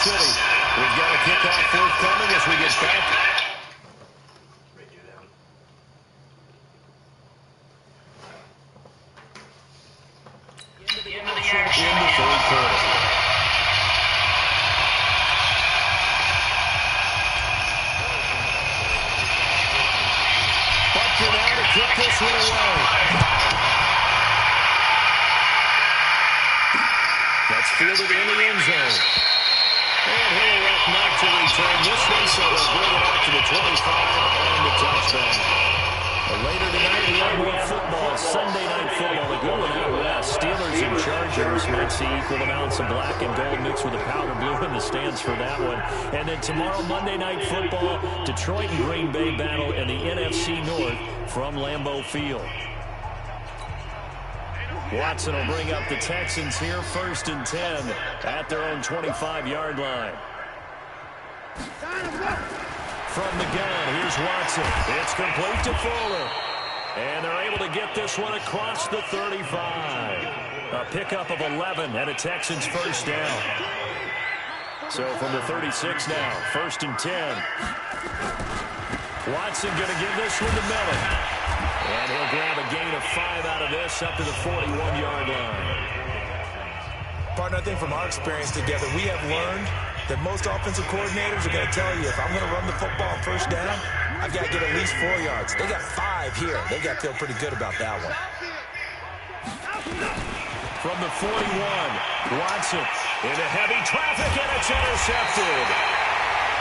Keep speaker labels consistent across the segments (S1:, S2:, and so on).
S1: We've got a kickoff forthcoming as we get back. In the third quarter. Butker now to kick this one away. That's fielded in the end zone. And he'll elect not to return this one, so they'll bring it out to the 25 and the touchdown. Later tonight, we have more football, Sunday night football. The good one out west. Steelers and Chargers might see equal amounts of black and gold mixed with a powder blue in the stands for that one. And then tomorrow, Monday night football, Detroit and Green Bay battle in the NFC North from Lambeau Field. Watson will bring up the Texans here, 1st and 10 at their own 25-yard line. From the gun, here's Watson. It's complete to Fuller. And they're able to get this one across the 35. A pickup of 11 and a Texans first down. So from the 36 now, 1st and 10. Watson going to give this one to Miller. And he'll grab a gain of 5 out of this up to the 41-yard line.
S2: Partner, I think from our experience together, we have learned that most offensive coordinators are going to tell you, if I'm going to run the football first down, I've got to get at least 4 yards. They got 5 here. They got to feel pretty good about that one.
S1: From the 41, Watson into heavy traffic, and it's intercepted.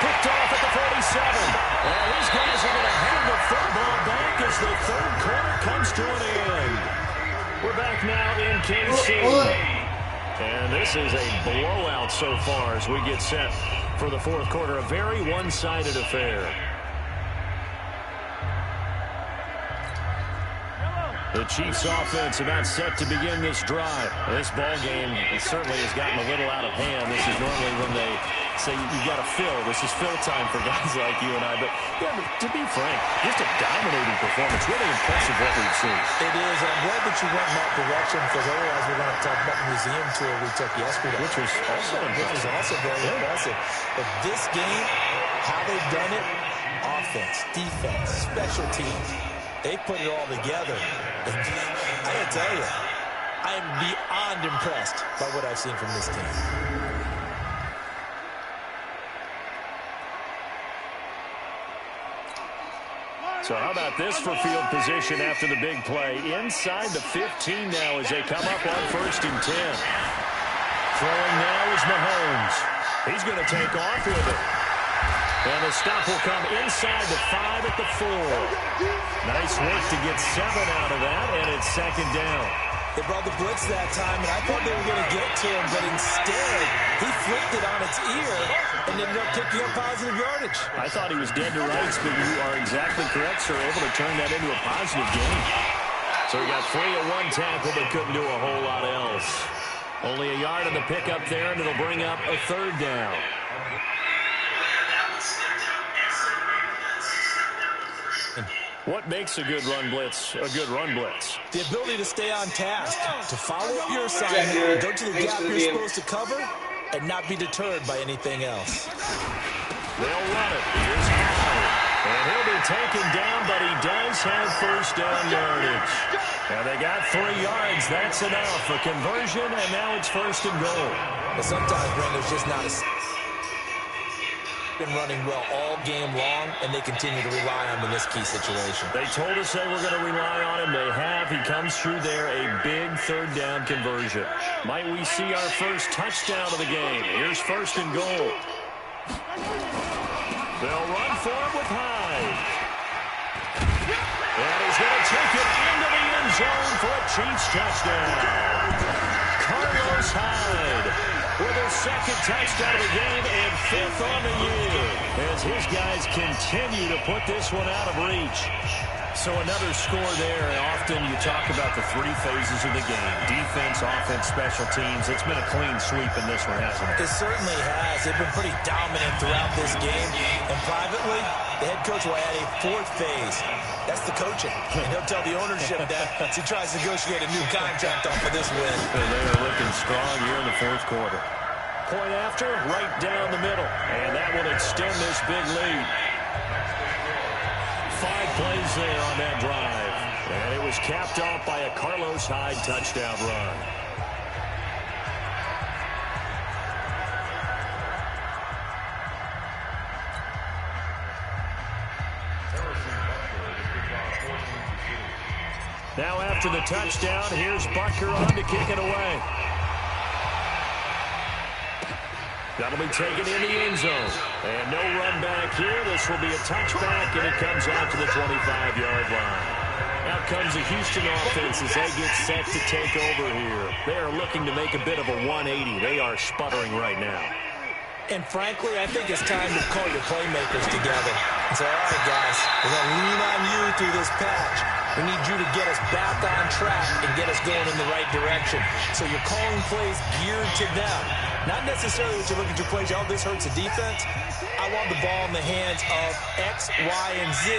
S1: Picked off at the 47. And these guys are going to hand the football back as the third quarter comes to an end. We're back now in KC. And this is a blowout so far as we get set for the fourth quarter. A very one-sided affair. The Chiefs offense about set to begin this drive. This ball game certainly has gotten a little out of hand. This is normally when they say you got to fill. This is fill time for guys like you and I. But yeah, to be frank, just a dominating performance. Really impressive what we've seen.
S2: It is. I'm glad that you went in that direction, because otherwise we're going to talk about the museum tour we took yesterday.
S1: Which was also impressive.
S2: Which was also very impressive. But this game, how they've done it, offense, defense, special teams, they put it all together. And I got to tell you, I am beyond impressed by what I've seen from this team.
S1: So how about this for field position after the big play? Inside the 15 now as they come up on 1st and 10. Throwing now is Mahomes. He's going to take off with it. And the stop will come inside the 5 at the 4. Nice work to get 7 out of that, and it's 2nd down.
S2: They brought the blitz that time, and I thought they were going to get to him, but instead, he flipped it on its ear and ended up kicking up positive yardage.
S1: I thought he was dead to rights, but you are exactly correct, sir. Able to turn that into a positive gain. So he got free of one tackle, but couldn't do a whole lot else. Only a yard on the pickup there, and it'll bring up a 3rd down. What makes a good run blitz a good run blitz?
S2: The ability to stay on task, to follow up your assignment, go to the gap you're supposed to cover, and not be deterred by anything else.
S1: They'll run it. Here's Howard. And he'll be taken down, but he does have 1st down yardage. And they got 3 yards. That's enough. A conversion, and now it's 1st and goal.
S2: But sometimes, Brent, there's just not a... been running well all game long, and they continue to rely on him in this key situation.
S1: They told us they were going to rely on him. They have. He comes through there, a big 3rd down conversion. Might we see our first touchdown of the game? Here's 1st and goal. They'll run for it with Hyde. And he's going to take it into the end zone for a Chiefs touchdown. Carlos Hyde with his second touchdown of the game and 5th on the year, as his guys continue to put this one out of reach. So another score there, and often you talk about the 3 phases of the game: defense, offense, special teams. It's been a clean sweep in this one, hasn't it?
S2: It certainly has. They've been pretty dominant throughout this game. And privately, the head coach will add a 4th phase. That's the coaching. And he'll tell the ownership that as he tries to negotiate a new contract off of this win.
S1: And they are looking strong here in the 4th quarter. Point after, right down the middle. And that will extend this big lead. 5 plays there on that drive. And it was capped off by a Carlos Hyde touchdown run. Now after the touchdown, here's Butker on to kick it away. That'll be taken in the end zone. And no run back here. This will be a touchback, and it comes out to the 25-yard line. Out comes the Houston offense as they get set to take over here. They are looking to make a bit of a 180. They are sputtering right now.
S2: And frankly, I think it's time to call your playmakers together and say, all right, guys, we're going to lean on you through this patch. We need you to get us back on track and get us going in the right direction. So you're calling plays geared to them. Not necessarily what you look at your plays, oh, this hurts the defense. I want the ball in the hands of X, Y, and Z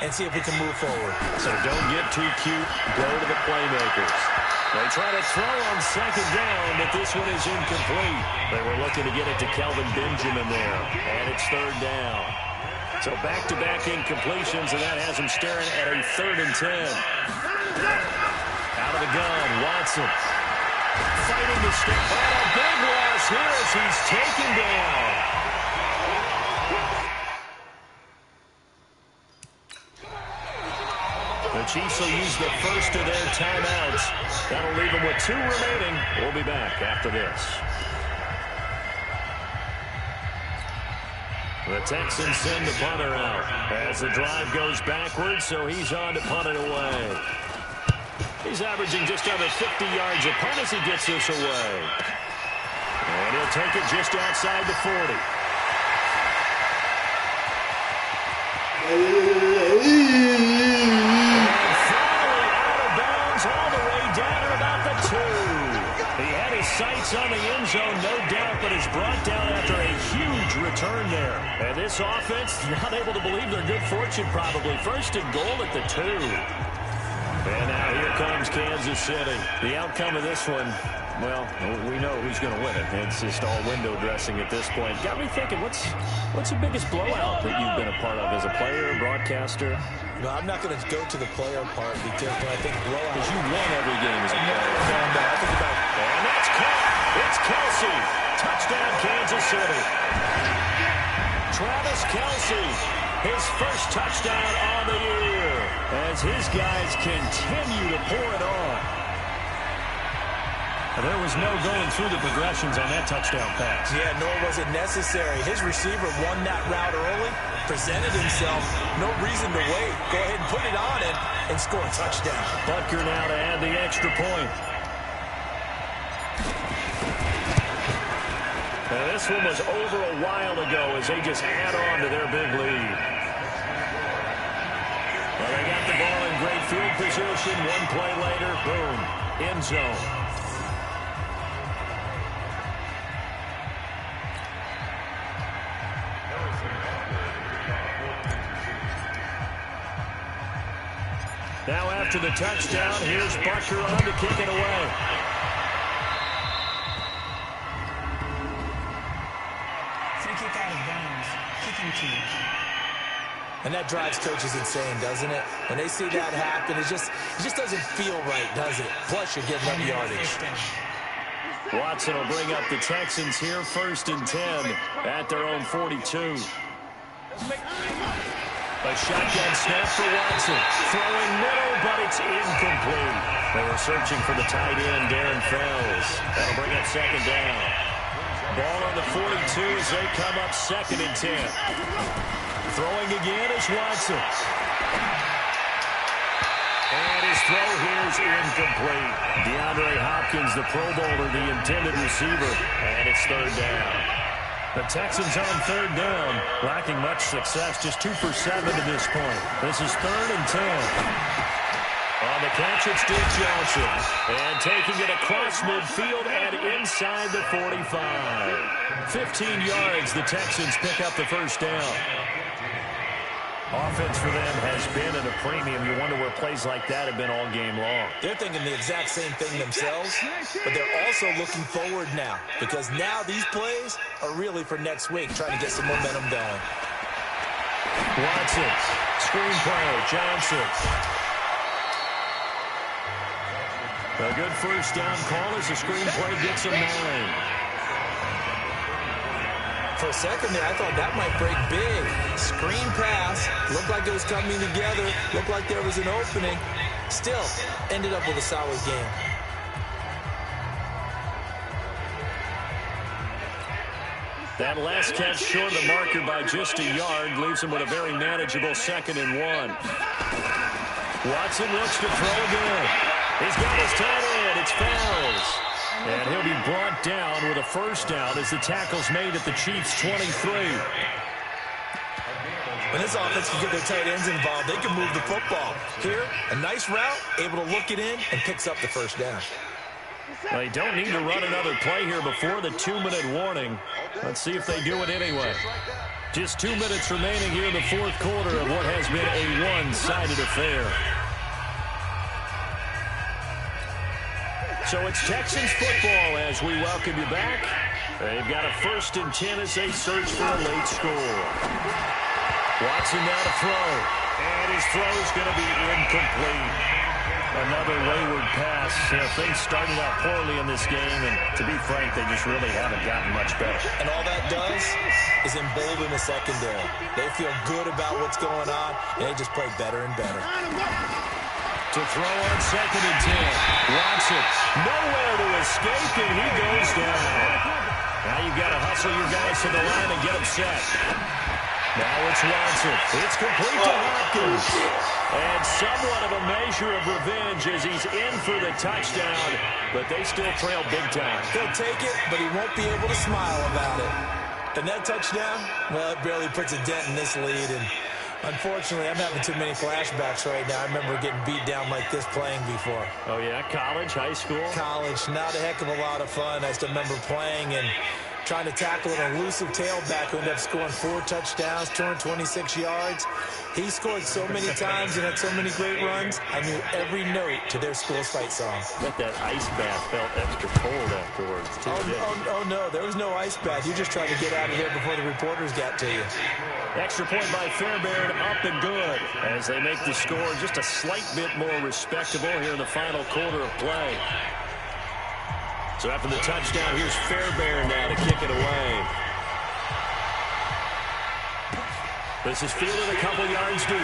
S2: and see if we can move forward.
S1: So don't get too cute. Go to the playmakers. They try to throw on 2nd down, but this one is incomplete. They were looking to get it to Kelvin Benjamin there, and it's 3rd down. So back-to-back incompletions, and that has him staring at a 3rd and 10. Out of the gun, Watson. Fighting to stay. And a big loss here as he's taken down. The Chiefs will use the first of their timeouts. That'll leave them with 2 remaining. We'll be back after this. The Texans send the punter out as the drive goes backwards, so he's on to punt it away. He's averaging just under 50 yards a punt as he gets this away. And he'll take it just outside the 40. And finally out of bounds all the way down to about the 2. He had his sights on the end zone, no doubt, but is brought down after a huge return there. And this offense, not able to believe their good fortune probably. 1st and goal at the 2. And now here comes Kansas City. The outcome of this one, well, we know who's going to win it. It's just all window dressing at this point. Got me thinking, what's the biggest blowout that you've been a part of as a player, broadcaster?
S2: No, I'm not going to go to the player part because I think blowout.
S1: Because you won every game as a player.
S2: No, I think about.
S1: And that's caught. It's Kelsey. Touchdown, Kansas City. Travis Kelsey, his first touchdown on the year as his guys continue to pour it on. There was no going through the progressions on that touchdown pass.
S2: Yeah, nor was it necessary. His receiver won that route early, presented himself, no reason to wait. Go ahead and put it on it and score a touchdown.
S1: Butker now to add the extra point. Now this one was over a while ago as they just add on to their big lead. Well, they got the ball in great field position. 1 play later, boom, end zone. Now after the touchdown, here's Butker on to kick it away.
S3: Free kick out of bounds. Kicking team.
S2: And that drives coaches insane, doesn't it? When they see that happen, it just doesn't feel right, does it? Plus, you're giving up yardage.
S1: Watson will bring up the Texans here, 1st and 10 at their own 42. A shotgun snap for Watson. Throwing middle, but it's incomplete. They were searching for the tight end, Darren Fells. That'll bring up 2nd down. Ball on the 42 as they come up 2nd and 10. Throwing again is Watson. And his throw here is incomplete. DeAndre Hopkins, the Pro Bowler, the intended receiver. And it's third down. The Texans on third down, lacking much success, just 2 for 7 to this point. This is 3rd and 10. On the catch, it's Duke Johnson. And taking it across midfield and inside the 45. 15 yards, the Texans pick up the first down. Offense for them has been at a premium. You wonder where plays like that have been all game long.
S2: They're thinking the exact same thing themselves, but they're also looking forward now because now these plays are really for next week, trying to get some momentum going.
S1: Watson, screen play, Johnson. A good first down call as the screen play gets him 9.
S2: For a second there, I thought that might break big. Screen pass. Looked like it was coming together. Looked like there was an opening. Still, ended up with a solid game.
S1: That last catch short of the marker by just a yard leaves him with a very manageable 2nd and 1. Watson looks to throw again. He's got his tight end. It's Fells. And he'll be brought down with a first down as the tackle's made at the Chiefs' 23.
S2: When this offense can get their tight ends involved, they can move the football. Here, a nice route, able to look it in, and picks up the first down.
S1: They don't need to run another play here before the 2-minute warning. Let's see if they do it anyway. Just 2 minutes remaining here in the 4th quarter of what has been a one-sided affair. So it's Texans football as we welcome you back. They've got a 1st and 10 as they search for a late score. Watson now to throw. And his throw is going to be incomplete. Another wayward pass. You know, things started out poorly in this game, and to be frank, they just really haven't gotten much better.
S2: And all that does is embolden the secondary. They feel good about what's going on, and they just play better and better.
S1: To throw on 2nd and 10. Watson, nowhere to escape, and he goes down. Now you've got to hustle your guys to the line and get them set. Now it's Watson. It's complete to Hopkins. And somewhat of a measure of revenge as he's in for the touchdown, but they still trail big time.
S2: He'll take it, but he won't be able to smile about it. And that touchdown, well, it barely puts a dent in this lead, and unfortunately, I'm having too many flashbacks right now. I remember getting beat down like this playing before.
S1: Oh, yeah? College, high school?
S2: College, not a heck of a lot of fun. I still remember playing and trying to tackle an elusive tailback who ended up scoring 4 touchdowns, 226 yards. He scored so many times and had so many great runs, I knew every note to their school's fight song.
S1: Bet that ice bath felt extra cold afterwards, too.
S2: Oh, no, there was no ice bath. You just tried to get out of there before the reporters got to you.
S1: Extra point by Fairbairn, up and good, as they make the score just a slight bit more respectable here in the final quarter of play. So after the touchdown, here's Fairbairn now to kick it away. This is fielded a couple yards deep.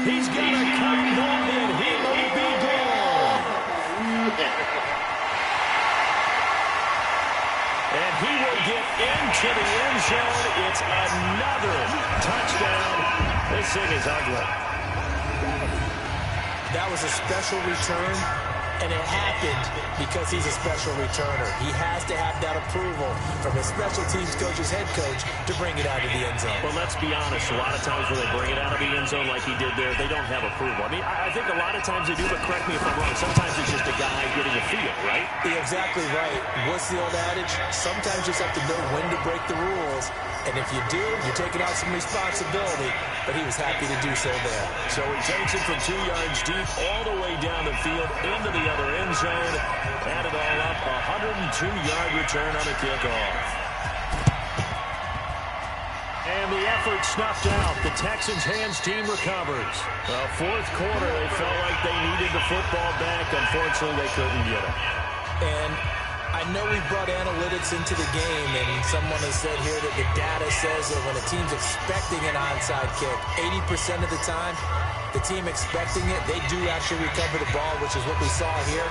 S1: He's got a couple, and he may be gone. And he will get into the end zone. It's another touchdown. This thing is ugly.
S2: That was a special return, and it happened because he's a special returner. He has to have that approval from his special teams coach's head coach to bring it out of the end zone.
S1: Well, let's be honest. A lot of times when they bring it out of the end zone like he did there, they don't have approval. I mean, I think a lot of times they do, but correct me if I'm wrong. Sometimes it's just a guy getting a feel, right?
S2: You're exactly right. What's the old adage? Sometimes you just have to know when to break the rules. And if you do, you're taking out some responsibility. But he was happy to do so there.
S1: So he takes it from 2 yards deep all the way down the field into the other end zone. Add it all up, a 102-yard return on the kickoff. And the effort snuffed out. The Texans' hands team recovers. Well, 4th quarter, they felt like they needed the football back. Unfortunately, they couldn't get it.
S2: And I know we brought analytics into the game, and someone has said here that the data says that when a team's expecting an onside kick, 80% of the time, the team expecting it, they do actually recover the ball, which is what we saw here.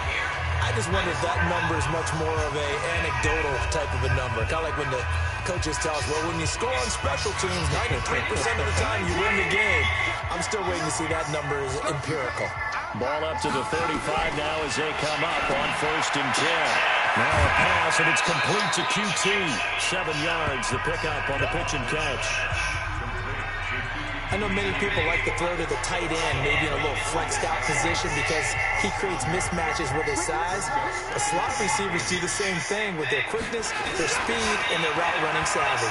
S2: I just wonder if that number is much more of a anecdotal type of a number. Kind of like when the Coaches tell us, well, when you score on special teams, 93% of the time you win the game. I'm still waiting to see that number is empirical.
S1: Ball up to the 35 now as they come up on 1st and 10. Now a pass, and it's complete to QT. 7 yards, the pickup on the pitch and catch.
S2: I know many people like to throw to the tight end, maybe in a little flexed out position because he creates mismatches with his size. The slot receivers do the same thing with their quickness, their speed, and their route running savvy.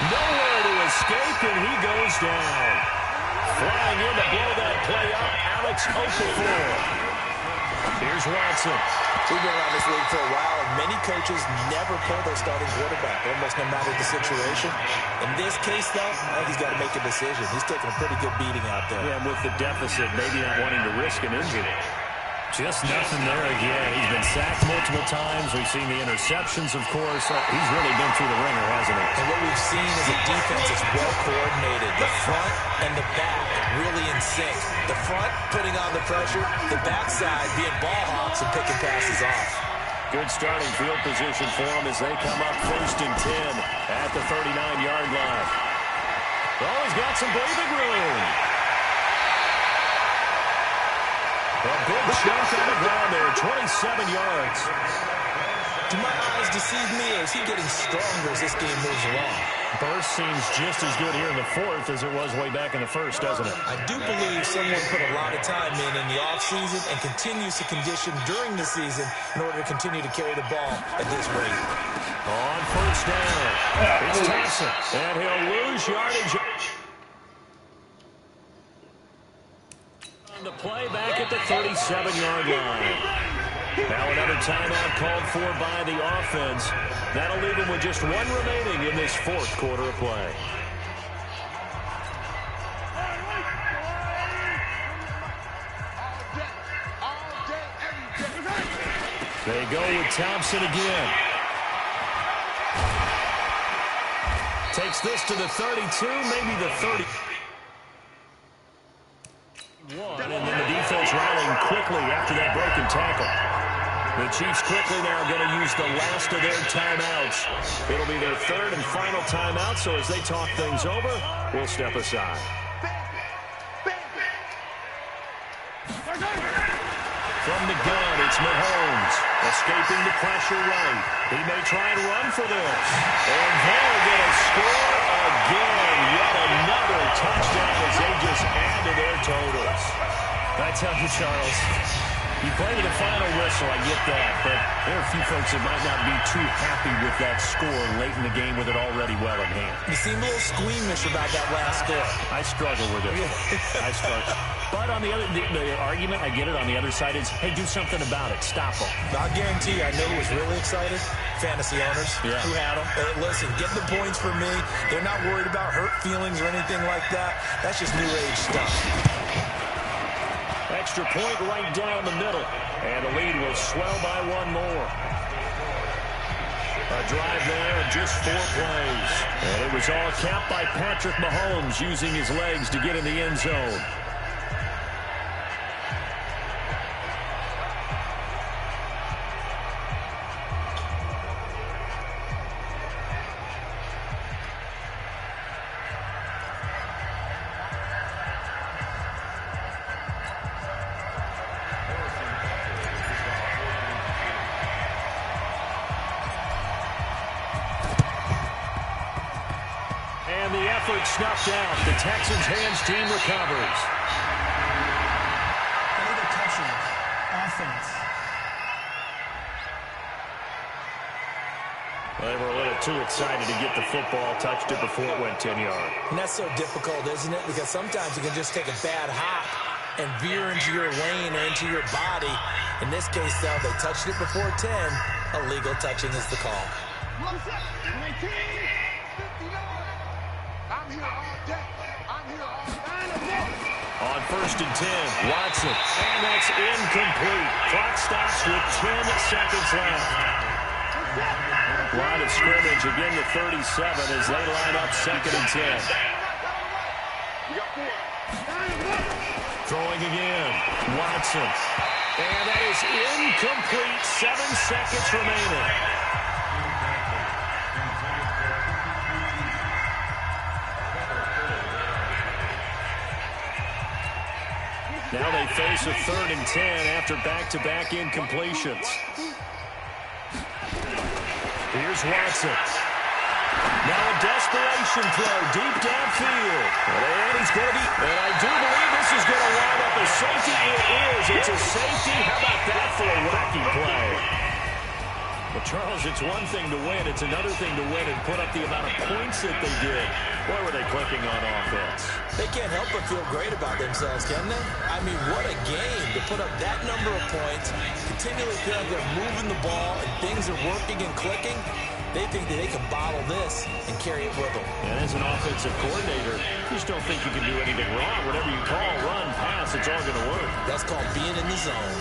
S1: Nowhere to escape, and he goes down. Flying in to blow that play up, Alex Okafor. Here's Watson.
S2: We've been around this league for a while, and many coaches never pull their starting quarterback, almost no matter the situation. In this case, though, I think he's got to make a decision. He's taking a pretty good beating out there.
S1: Yeah, with the deficit, maybe not wanting to risk an injury. Just nothing there again. He's been sacked multiple times. We've seen the interceptions, of course. He's really been through the ringer, hasn't he?
S2: And what we've seen is a defense that's well coordinated. The front and the back really in sync. The front putting on the pressure, the backside being ball hawks and picking passes off.
S1: Good starting field position for him as they come up 1st and 10 at the 39-yard line. Oh, he's got some breathing room. A big chunk on the ground there, 27 yards.
S2: Do my eyes deceive me, or is he getting stronger as this game moves along?
S1: Burst seems just as good here in the 4th as it was way back in the 1st, doesn't it?
S2: I do believe someone put a lot of time in the offseason and continues to condition during the season in order to continue to carry the ball at this rate.
S1: On 1st down, it's Thompson, and he'll lose yardage. On the play back at the 37-yard line. Now another timeout called for by the offense. That'll leave him with just 1 remaining in this 4th quarter of play. They go with Thompson again. Takes this to the 32, maybe the 30. And then the defense rallying quickly after that broken tackle. The Chiefs quickly now going to use the last of their timeouts. It'll be their 3rd and final timeout, so as they talk things over, we'll step aside. From the gun, it's Mahomes. Escaping the pressure right. He may try and run for this. And they're going to score again. Yet another touchdown as they just add to their totals. I tell you, Charles, you play to the final whistle, I get that, but there are a few folks that might not be too happy with that score late in the game with it already well in hand.
S2: You seem a little squeamish about that last score.
S1: I struggle with it. I struggle. But on the other, the argument, I get it, on the other side is, hey, do something about it. Stop them.
S2: I'll guarantee you, I know who was really excited. Fantasy owners who had them. Hey, listen, get the points for me. They're not worried about hurt feelings or anything like that. That's just new age stuff.
S1: Extra point right down the middle. And the lead will swell by 1 more. A drive there of just 4 plays. And it was all capped by Patrick Mahomes using his legs to get in the end zone. And the effort snuffed out. The Texans' hands team recovers.
S3: Another touchdown. Offense.
S1: They were a little too excited to get the football, touched it before it went 10 yards.
S2: And that's so difficult, isn't it? Because sometimes you can just take a bad hop and veer into your lane or into your body. In this case, though, they touched it before 10. Illegal touching is the call.
S1: On 1st and 10, Watson. And that's incomplete. Clock stops with 10 seconds left. Line of scrimmage, again the 37 as they line up 2nd and 10. Throwing again, Watson. And that is incomplete, 7 seconds remaining. Now they face a 3rd and 10 after back-to-back incompletions. Here's Watson. Now a desperation throw deep downfield. And he's going to be, and I do believe this is going to wind up a safety. It is. It's a safety. How about that for a wacky play? Well, Charles, it's one thing to win. It's another thing to win and put up the amount of points that they did. Boy, were they clicking on offense.
S2: They can't help but feel great about themselves, can they? I mean, what a game to put up that number of points, continually feel like they're moving the ball and things are working and clicking. They think that they can bottle this and carry it with them.
S1: And as an offensive coordinator, you just don't think you can do anything wrong. Whatever you call, run, pass, it's all going to work.
S2: That's called being in the zone.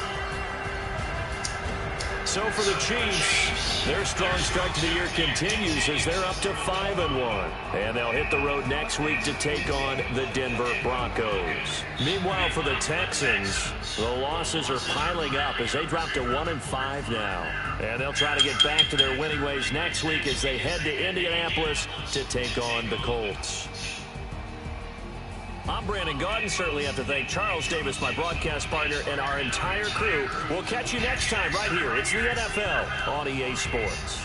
S1: So for the Chiefs, their strong start to the year continues as they're up to 5-1. And they'll hit the road next week to take on the Denver Broncos. Meanwhile, for the Texans, the losses are piling up as they drop to 1-5 now. And they'll try to get back to their winning ways next week as they head to Indianapolis to take on the Colts. I'm Brandon Gaudin. Certainly have to thank Charles Davis, my broadcast partner, and our entire crew. We'll catch you next time right here. It's the NFL on EA Sports.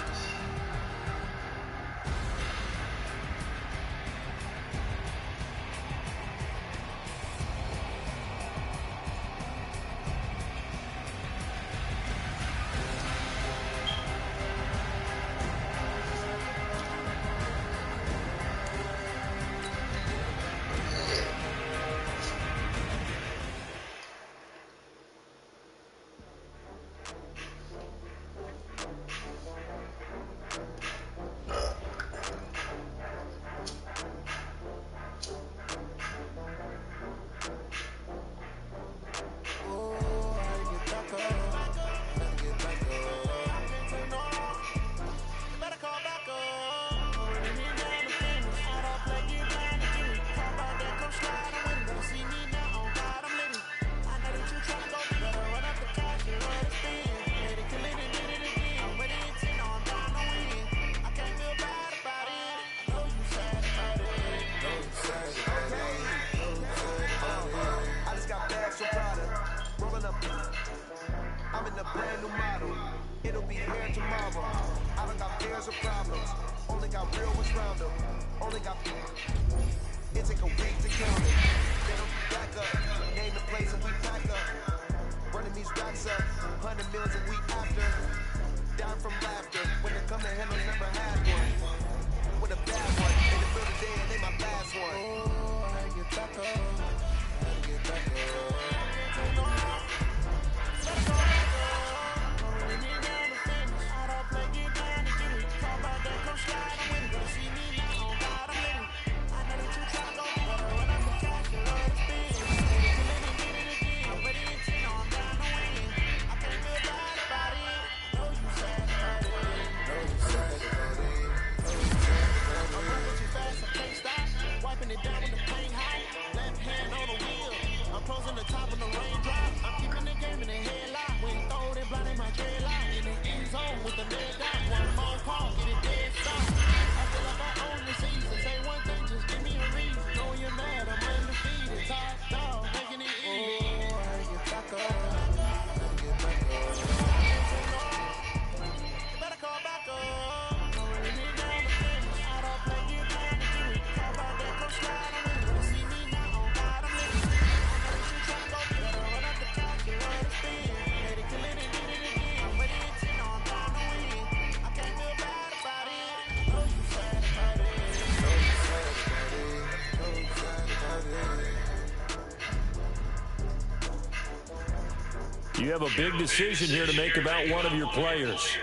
S1: You have a big decision here to make about one of your players.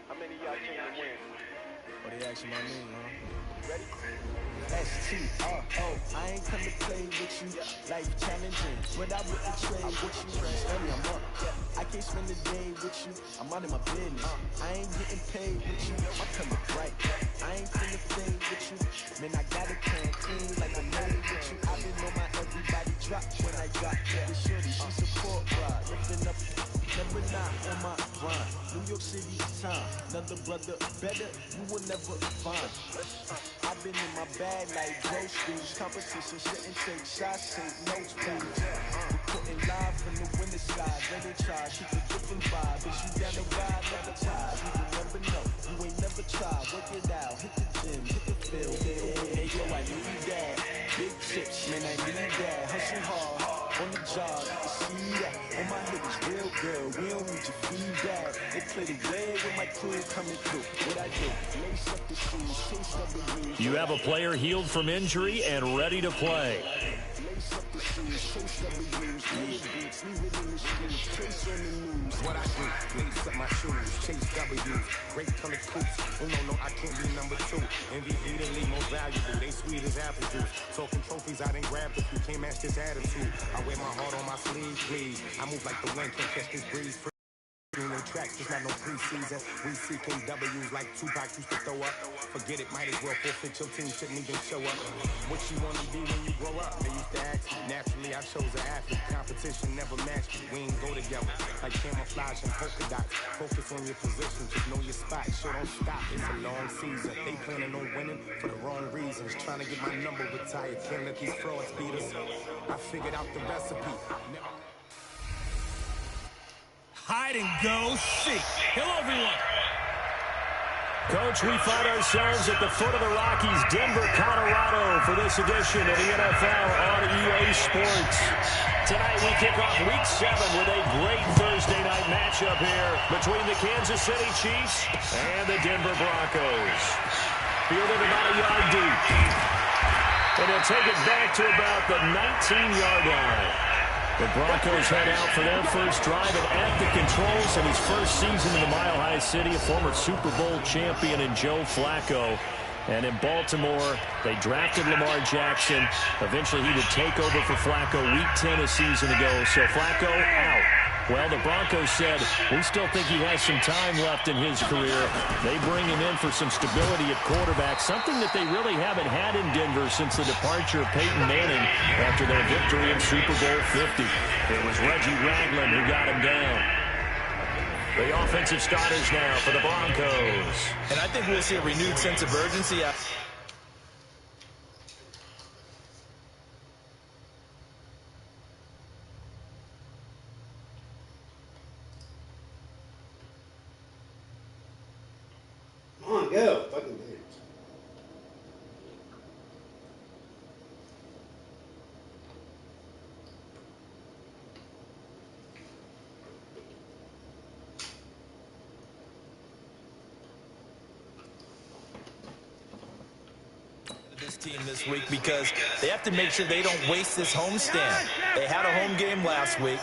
S4: How many of y'all came to win?
S5: Oh, they asking my name, huh?
S4: Ready?
S5: S-T-R-O. I ain't come to play with you. Life challenging, but I wouldn't trade with you. Early I'm up. I can't spend the day with you, I'm out of my business. I ain't getting paid with you, my color bright. I ain't finna fade with you, man, I gotta come clean like I made with you. I've been on my everybody drop when I drop. The shorty, she support ride, lifting up, never not on my grind. New York City time, another brother better, you will never find. I've been in my bag like groceries, competition shouldn't take shots, take notes, please. Reporting live from the winter side, ready to try, keep a different vibe. Is you down the ride, never tired, you will never know, you ain't never tried, work it out, hit the gym, hit the field. Hey yo, I need that, big chips, man, I need that, hustle hard, on the job, you can see that, on my hip is real good, we don't need your feedback. They play the red with my crew coming through, what I do, lace up the shoes, chase up the blues.
S1: You have a player healed from injury and ready to play.
S5: Lace up the shoes, chase up the blues, leave beats, leave it in the streets, trace on the news.
S4: What I do, lace up my shoes, chase W's, great colored coops. Oh no, I can't be number two. MVP to leave most valuable, they sweet as apple juice. Talking trophies, I didn't grab the few, can't match this attitude. I wear my heart on my sleeve, please. I move like the wind, can't catch this breeze. In tracks, it's not no preseason. We seeking W's like Tupac used to throw up. Forget it, might as well forfeit. Your team shouldn't even show up. What you want to be when you grow up? They used to ask me. Naturally, I chose an athlete. Competition never matched me. We ain't go together like camouflage and polka dots. Focus on your position, just know your spot. Sure, don't stop. It's a long season. They planning on winning for the wrong reasons. Trying to get my number retired. Can't let these frauds beat us. I figured out the recipe.
S1: Hide and go seek. Hello, everyone. Coach, we find ourselves at the foot of the Rockies, Denver, Colorado, for this edition of the NFL on EA Sports. Tonight we kick off Week 7 with a great Thursday night matchup here between the Kansas City Chiefs and the Denver Broncos. Fielded about a yard deep. And he'll take it back to about the 19-yard line. The Broncos head out for their first drive at the controls in his first season in the Mile High City, a former Super Bowl champion in Joe Flacco. And in Baltimore, they drafted Lamar Jackson. Eventually, he would take over for Flacco Week 10 a season ago. So Flacco out. Well, the Broncos said, we still think he has some time left in his career. They bring him in for some stability at quarterback, something that they really haven't had in Denver since the departure of Peyton Manning after their victory in Super Bowl 50. It was Reggie Ragland who got him down. The offensive starters now for the Broncos.
S2: And I think we'll see a renewed sense of urgency.
S6: Come on, go. Fucking dudes.
S2: This team this week because they have to make sure they don't waste this homestand. They had a home game last week,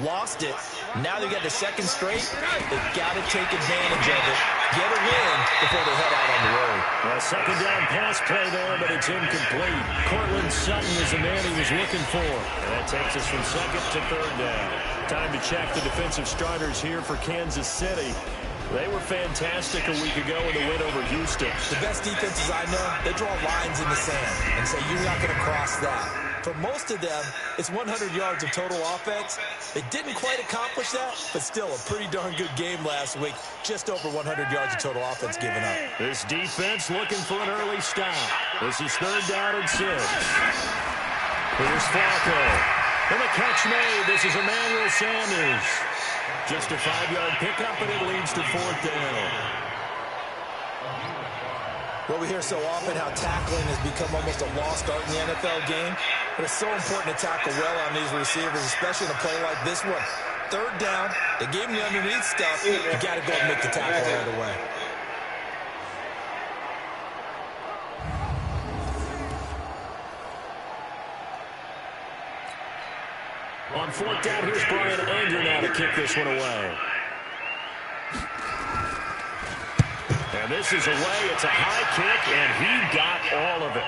S2: lost it. Now they got the second straight. They've got to take advantage of it, get a win before they head out on the road.
S1: A second down pass play there, but it's incomplete. Cortland Sutton is the man he was looking for. And that takes us from second to third down. Time to check the defensive starters here for Kansas City. They were fantastic a week ago in the win over Houston.
S2: The best defenses I know, they draw lines in the sand and say you're not going to cross that. For most of them, it's 100 yards of total offense. They didn't quite accomplish that, but still a pretty darn good game last week. Just over 100 yards of total offense given up.
S1: This defense looking for an early stop. This is third down and 6. Here's Flacco. And the catch made. This is Emmanuel Sanders. Just a 5-yard pickup, and it leads to fourth down.
S2: Well, we hear so often how tackling has become almost a lost art in the NFL game. But it's so important to tackle well on these receivers, especially in a play like this one. Third down, they gave him the underneath stuff. You got to go and make the tackle right away.
S1: On fourth down, here's Brian Anger now to kick this one away. And this is away. It's a high kick, and he got all of it.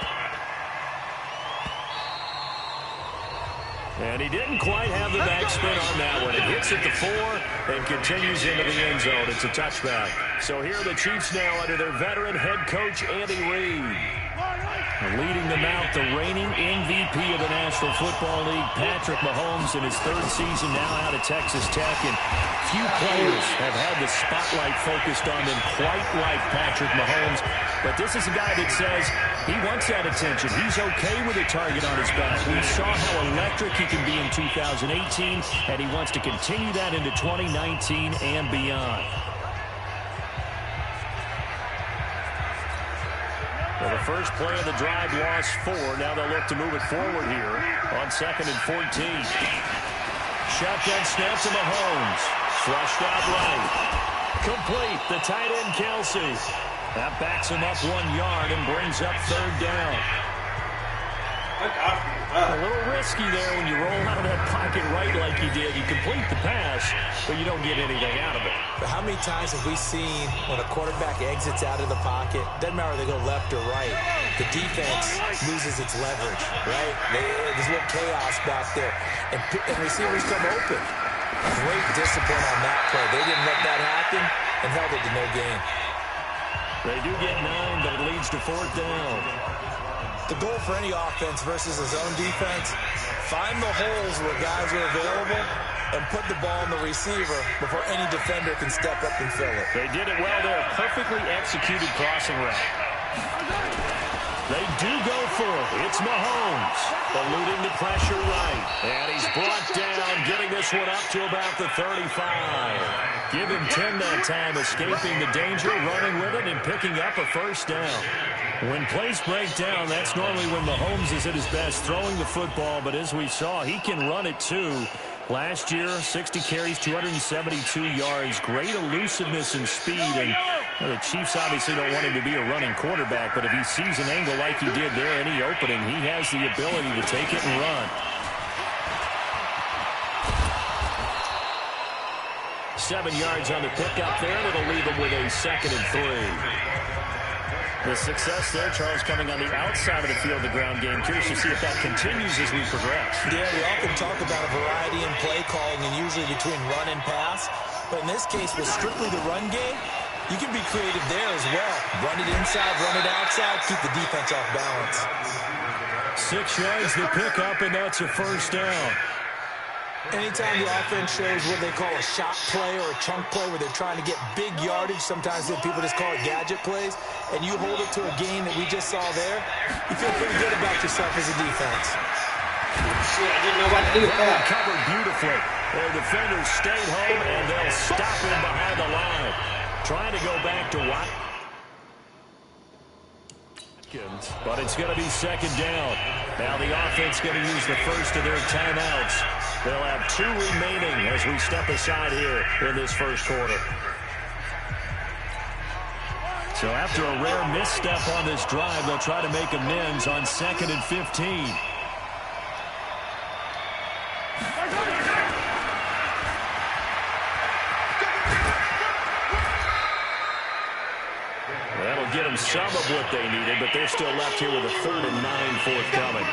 S1: And he didn't quite have the backspin on that one. It hits at the 4 and continues into the end zone. It's a touchback. So here are the Chiefs now under their veteran head coach, Andy Reid. Leading them out, the reigning MVP of the National Football League, Patrick Mahomes, in his 3rd season now out of Texas Tech. And few players have had the spotlight focused on them quite like Patrick Mahomes. But this is a guy that says he wants that attention. He's okay with a target on his back. We saw how electric he can be in 2018, and he wants to continue that into 2019 and beyond. Well, the first play of the drive lost 4. Now they'll look to move it forward here on 2nd and 14. Shotgun snap to Mahomes. Flushed out right. Complete. The tight end, Kelsey. That backs him up 1 yard and brings up 3rd down. A little risky there when you roll out of that pocket right like you did. You complete the pass, but you don't get anything out of it.
S2: But how many times have we seen when a quarterback exits out of the pocket, doesn't matter if they go left or right, the defense loses its leverage, right? There's a little chaos back there, and receivers come open. Great discipline on that play. They didn't let that happen and held it to no gain.
S1: They do get 9, but it leads to 4th down.
S2: The goal for any offense versus his own defense, find the holes where guys are available and put the ball in the receiver before any defender can step up and fill it.
S1: They did it well there. Perfectly executed crossing route. They do go for it. It's Mahomes, eluding the pressure right. And he's brought down, getting this one up to about the 35. Give him 10 that time, escaping the danger, running with it, and picking up a 1st down. When plays break down, that's normally when Mahomes is at his best, throwing the football. But as we saw, he can run it too. Last year, 60 carries, 272 yards. Great elusiveness and speed. And the Chiefs obviously don't want him to be a running quarterback, but if he sees an angle like he did there, any opening, he has the ability to take it and run. 7 yards on the pickup there. That'll leave him with a 2nd and 3. The success there, Charles, coming on the outside of the field, the ground game. Curious to see if that continues as we progress.
S2: Yeah, we often talk about a variety in play calling and usually between run and pass. But in this case, with strictly the run game, you can be creative there as well. Run it inside, run it outside, keep the defense off balance.
S1: 6 yards the pickup, and that's a 1st down.
S2: Anytime the offense shows what they call a shot play or a chunk play where they're trying to get big yardage, sometimes people just call it gadget plays, and you hold it to a gain that we just saw there, you feel pretty good about yourself as a defense.
S6: Shit, I didn't know what to do with that.
S1: Covered beautifully. Their defenders stayed home, and they'll stop him behind the line. Trying to go back to Watkins, but it's going to be 2nd down. Now the offense going to use the first of their timeouts. They'll have 2 remaining as we step aside here in this 1st quarter. So after a rare misstep on this drive, they'll try to make amends on 2nd and 15. That'll get them some of what they needed, but they're still left here with a 3rd and 9 forthcoming.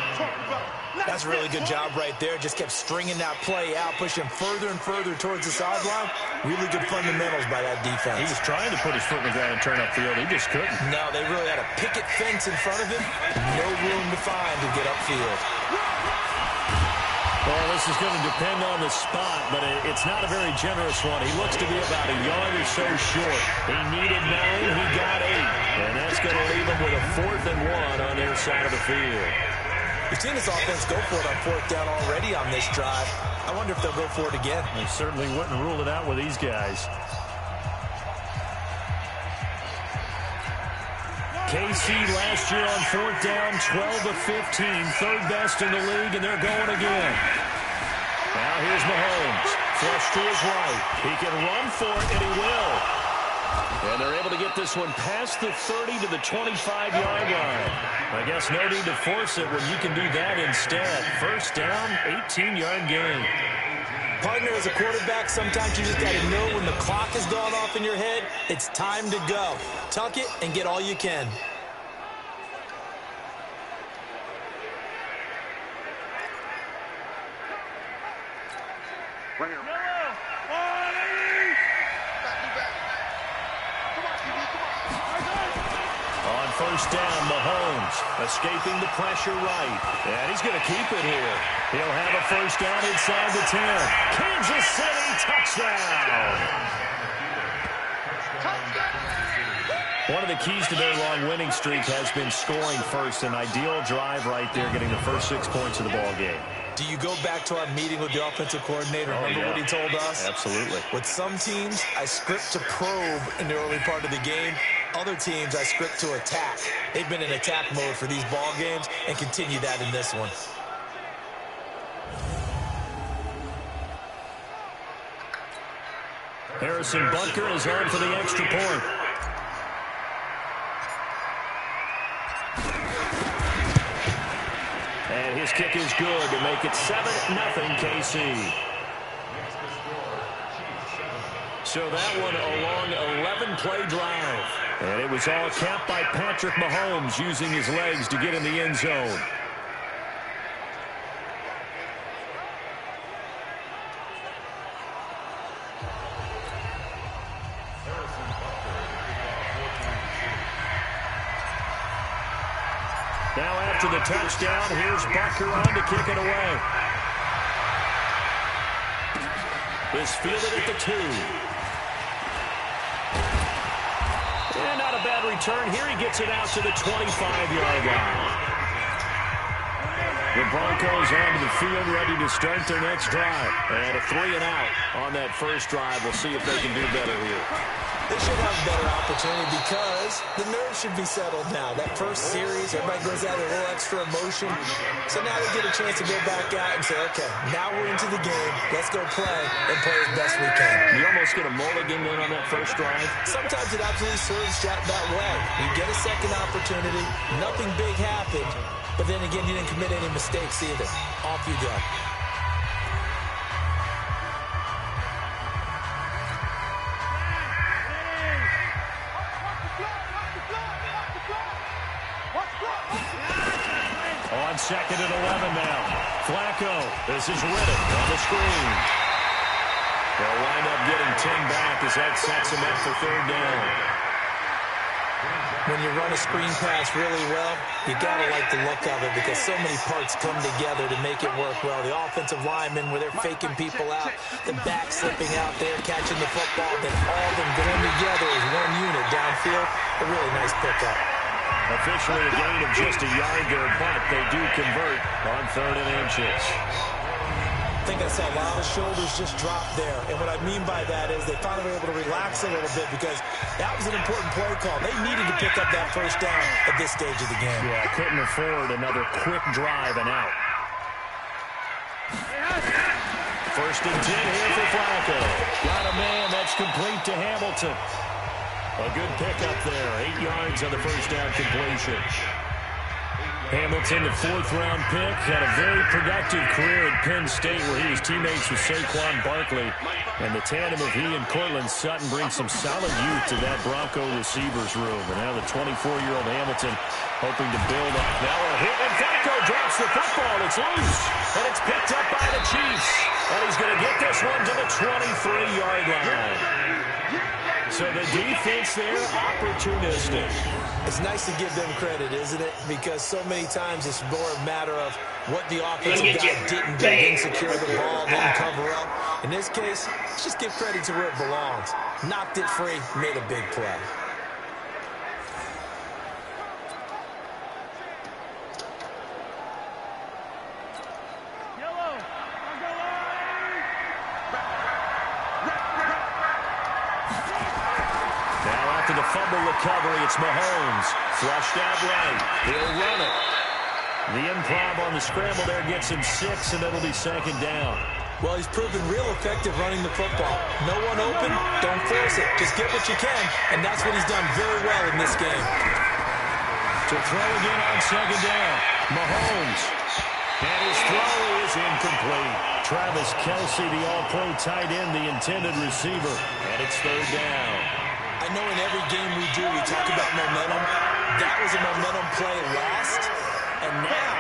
S2: That's a really good job right there. Just kept stringing that play out, pushing further and further towards the sideline. Really good fundamentals by that defense.
S1: He was trying to put his foot in the ground and turn upfield. He just couldn't.
S2: No, they really had a picket fence in front of him. No room to find to get upfield.
S1: Well, this is going to depend on the spot, but it's not a very generous one. He looks to be about a yard or so short. He needed 9. He got 8. And that's going to leave him with a 4th and 1 on their side of the field.
S2: We've seen this offense go for it on 4th down already on this drive. I wonder if they'll go for it again.
S1: They certainly wouldn't rule it out with these guys. KC last year on 4th down, 12 of 15, 3rd best in the league, and they're going again. Now here's Mahomes, flush to his right. He can run for it, and he will. And they're able to get this one past the 30 to the 25-yard line. I guess no need to force it when you can do that instead. 1st down, 18-yard gain.
S2: Partner, as a quarterback, sometimes you just got to know when the clock has gone off in your head, it's time to go. Tuck it and get all you can.
S1: first down. Mahomes escaping the pressure right. And he's going to keep it here. He'll have a first down inside the 10. Kansas City touchdown. One of the keys to their long winning streak has been scoring first. An ideal drive right there, getting the first 6 points of the ball game.
S2: Do you go back to our meeting with the offensive coordinator? Remember what he told us?
S1: Absolutely.
S2: With some teams, I script to probe in the early part of the game. Other teams, I script to attack. They've been in attack mode for these ball games and continue that in this one.
S1: Harrison Butker is on for the extra point. And his kick is good to make it 7-0 KC. So that one a long 11-play drive. And it was all capped by Patrick Mahomes using his legs to get in the end zone. Now after the touchdown, here's Butker on to kick it away. Is fielded at the 2. And not a bad return. Here he gets it out to the 25-yard line. The Broncos onto the field, ready to start their next drive. And a 3-and-out on that first drive. We'll see if they can do better here.
S2: They should have a better opportunity because the nerves should be settled now. That first series, everybody goes out with a little extra emotion. So now they get a chance to go back out and say, okay, now we're into the game. Let's go play and play as best we can.
S1: You almost get a mulligan win on that first drive.
S2: Sometimes it absolutely serves that way. You get a second opportunity. Nothing big happened. But then again, you didn't commit any mistakes either. Off you go.
S1: On second and 11 now. Flacco. This is Riddick on the screen. They'll wind up getting 10 back as that sets him up for third down.
S2: When you run a screen pass really well, you got to like the look of it because so many parts come together to make it work well. The offensive linemen, where they're faking people out, the back slipping out there, catching the football, then all of them going together as one unit downfield. A really nice pickup.
S1: Officially a gain of just a yard there, but they do convert on 3rd and inches.
S2: I think I saw a lot of shoulders just drop there. And what I mean by that is they finally were able to relax a little bit because that was an important play call. They needed to pick up that first down at this stage of the game.
S1: Yeah, couldn't afford another quick drive and out. 1st and 10 here for Flacco. Got a man that's complete to Hamilton. A good pickup there. 8 yards on the first down completion. Hamilton, the 4th-round pick, had a very productive career at Penn State where he was teammates with Saquon Barkley. And the tandem of he and Cortland Sutton brings some solid youth to that Bronco receivers room. And now the 24-year-old Hamilton hoping to build up. Now a hit, and Flacco drops the football. It's loose, and it's picked up by the Chiefs. And he's going to get this one to the 23-yard line. So the defense there, opportunistic.
S2: It's nice to give them credit, isn't it? Because so many times it's more a matter of what the offensive guy didn't do. Didn't secure the ball, didn't cover up. In this case, let's just give credit to where it belongs. Knocked it free, made a big play.
S1: The fumble recovery, it's Mahomes. Flushed out right. He'll run it. The improv on the scramble there gets him 6, and it'll be 2nd down.
S2: Well, he's proven real effective running the football. No one open, don't force it. Just get what you can, and that's what he's done very well in this game.
S1: To throw again on 2nd down. Mahomes. And his throw is incomplete. Travis Kelce, the all-pro tight end, the intended receiver. And it's 3rd down.
S2: I know in every game we do, we talk about momentum. That was a momentum play last, and now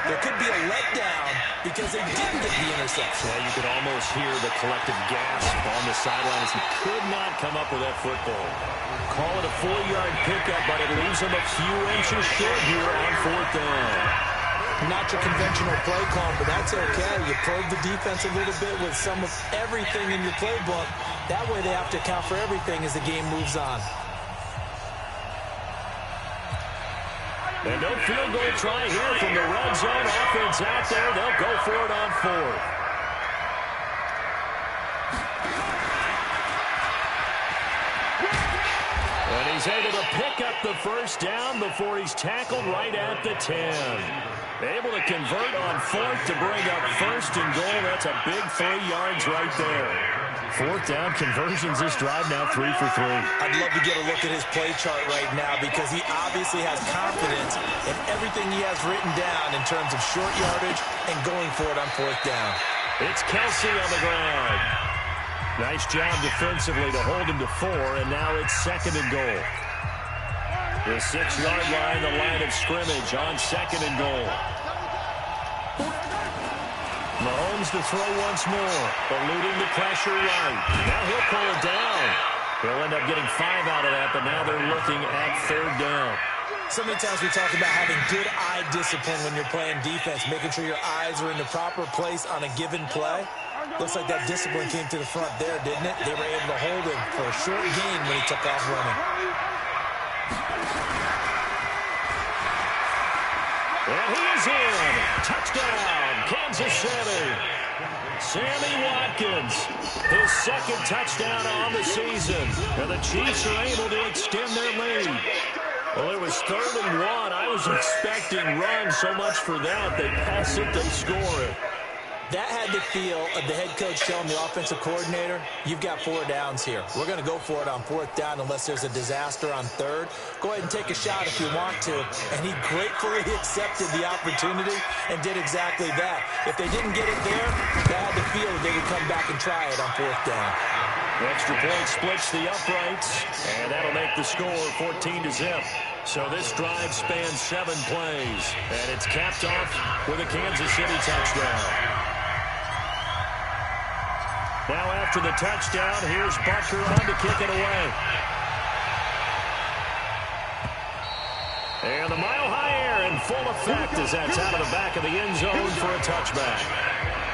S2: there could be a letdown because they didn't get the interception.
S1: Yeah, you could almost hear the collective gasp on the sideline as he could not come up with that football. Call it a 4-yard pickup, but it leaves him a few inches short here on 4th down.
S2: Not your conventional play call, but that's okay. You probe the defense a little bit with some of everything in your playbook. That way they have to account for everything as the game moves on.
S1: And no field goal try here from the red zone. Offense out there. They'll go for it on 4th. And he's able to pick up the first down before he's tackled right at the 10. Able to convert on 4th to bring up 1st and goal. That's a big 3 yards right there. 4th down conversions this drive now 3 for 3.
S2: I'd love to get a look at his play chart right now because he obviously has confidence in everything he has written down in terms of short yardage and going for it on 4th down.
S1: It's Kelsey on the ground. Nice job defensively to hold him to 4, and now it's 2nd and goal. The 6-yard line, the line of scrimmage on 2nd and goal. Mahomes to throw once more, eluding the pressure right. Now he'll pull it down. They'll end up getting 5 out of that, but now they're looking at 3rd down.
S2: So many times we talk about having good eye discipline when you're playing defense, making sure your eyes are in the proper place on a given play. Looks like that discipline came to the front there, didn't it? They were able to hold him for a short gain when he took off running.
S1: And he is in. Touchdown, Kansas City. Sammy Watkins, his 2nd touchdown on the season. And the Chiefs are able to extend their lead. Well, it was 3rd and 1. I was expecting run so much for that. They pass it, they score it.
S2: That had the feel of the head coach telling the offensive coordinator, you've got 4 downs here. We're going to go for it on 4th down unless there's a disaster on 3rd. Go ahead and take a shot if you want to. And he gratefully accepted the opportunity and did exactly that. If they didn't get it there, they had the feel that they would come back and try it on 4th down.
S1: The extra point splits the uprights, and that'll make the score 14-0. So this drive spans 7 plays, and it's capped off with a Kansas City touchdown. Now after the touchdown, here's Butker on to kick it away. And the mile-high air in full effect as that's out of the back of the end zone for a touchback.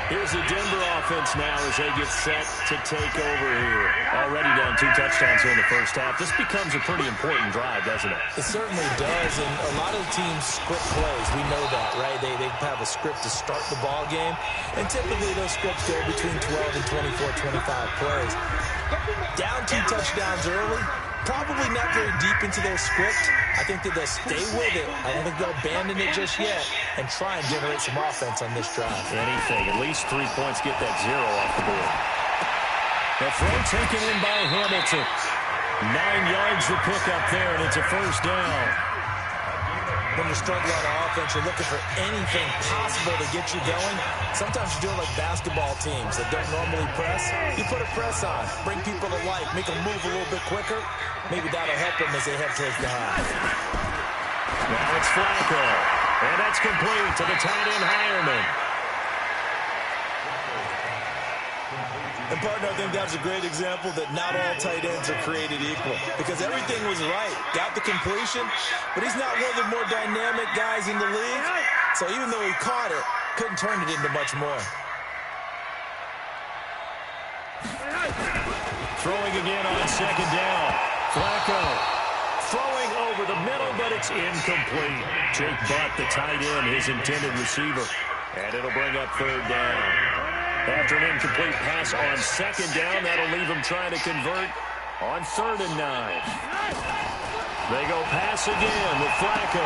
S1: Here's the Denver offense now as they get set to take over here. Already down 2 touchdowns here in the first half. This becomes a pretty important drive, doesn't it?
S2: It certainly does, and a lot of teams script plays. We know that, right? They have a script to start the ball game, and typically those scripts go between 12 and 24, 25 plays. Down 2 touchdowns early, probably not very deep into their script. I think that they'll stay with it. I don't think they'll abandon it just yet and try and generate some offense on this drive.
S1: Anything. At least 3 points, get that 0 off the board. The throw taken in by Hamilton. 9 yards to pick up there, and it's a first down.
S2: When you're struggling on offense, you're looking for anything possible to get you going. Sometimes you do it like basketball teams that don't normally press. You put a press on, bring people to life, make them move a little bit quicker. Maybe that'll help them as they head towards the half.
S1: Now it's Flacco, and that's complete to the tight end Hireman.
S2: And, partner, I think that was a great example that not all tight ends are created equal because everything was right. Got the completion, but he's not one of the more dynamic guys in the league. So even though he caught it, couldn't turn it into much more.
S1: Throwing again on 2nd down. Flacco throwing over the middle, but it's incomplete. Jake Butt, the tight end, his intended receiver. And it'll bring up 3rd down. After an incomplete pass on 2nd down, that'll leave him trying to convert on 3rd and 9. They go pass again with Flacco.